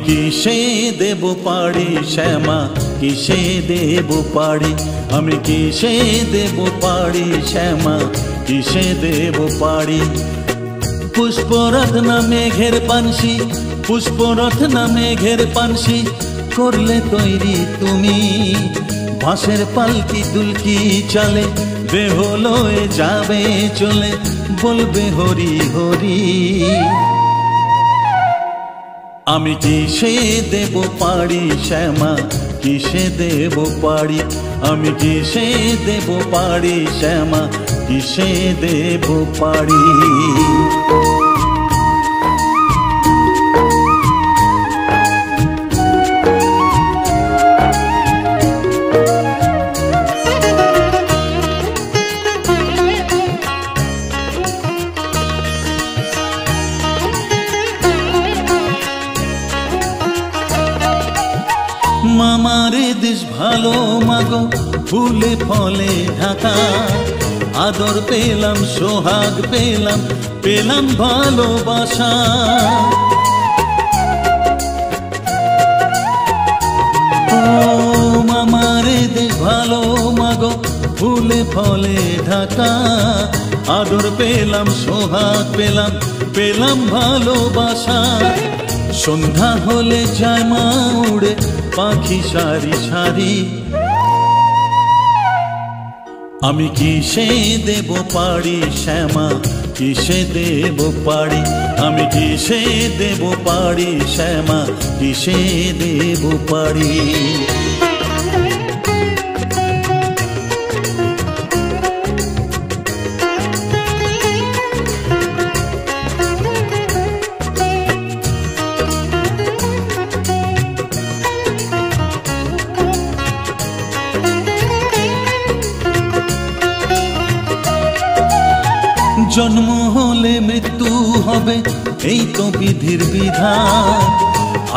কিসে দেব পাড়ি শ্যামা, কিসে দেব পাড়ি, আমি কিসে দেব পাড়ি শ্যামা, কিসে দেব পাড়ি। পুষ্পরথ না মেঘের পানসি, পুষ্পরথ না মেঘের পানসি করলে তৈরি তুমি। বাঁশের পালকি দুলকি চালে বেহলোয় যাবে চলে, বলবে হরি হরি। আমি কিসে দেব পাড়ি শ্যামা, কিসে দেব পাড়ি, আমি কিসে দেব পাড়ি শ্যামা, কিসে দেব পাড়ি। মামারে দেশ ভালো মাগো ফুলে ফলে ঢাকা, আদর পেলাম সোহাগ পেলাম, পেলাম ভালোবাসা। ও মামারে দেশ ভালো মাগো ফুলে ফলে ঢাকা, আদর পেলাম সোহাগ পেলাম, পেলাম ভালোবাসা। সন্ধ্যা হলে যায় মা উড়ে পাখি সারি সারি, আমি কিসে দেব পাড়ি শ্যামা, কিসে দেব পাড়ি, আমি কিসে দেব পাড়ি শ্যামা, কিসে দেব পাড়ি। জন্ম হলে মৃত্যু হবে এই তো বিধির বিধান,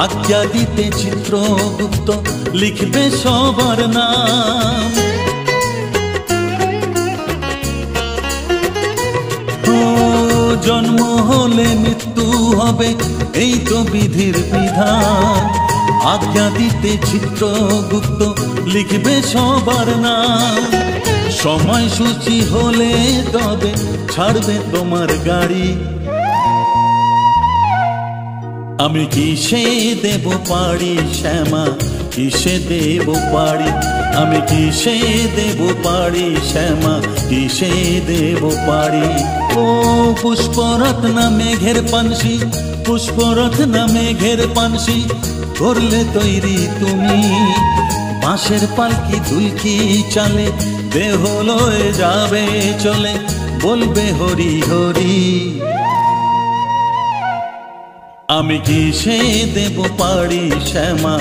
আজ্ঞা দিতে চিত্রগুপ্ত লিখবে সবার নাম। ও জন্ম হলে মৃত্যু হবে এই তো বিধির বিধান, আজ্ঞা দিতে চিত্রগুপ্ত লিখবে সবার নাম। সময় সূচি হলে তবে ছাড়বে তোমার গাড়ি, আমি কিসে দেব পাড়ি শ্যামা, কিসে দেব পাড়ি, আমি কিসে দেব পাড়ি শ্যামা, কিসে দেব পাড়ি। ও পুষ্পরথ না মেঘের পানসি, পুষ্পরথ না মেঘের পানসি করলে তৈরি তুমি। বাঁশের পালকি দুলকি চালে বেহলোয় যাবে চলে, বলবে হরি হরি। আমি কিসে দেব পাড়ি শ্যামা,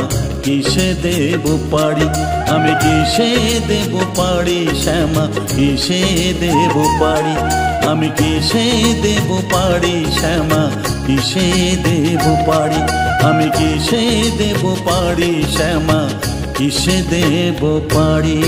কিসে দেব পাড়ি, আমি কিসে দেব পাড়ি শ্যামা, কিসে দেব পাড়ি, আমি কিসে দেব পাড়ি শ্যামা, কিসে দেব পাড়ি, আমি কিসে দেব পাড়ি শ্যামা, কিসে দেব পাড়ি।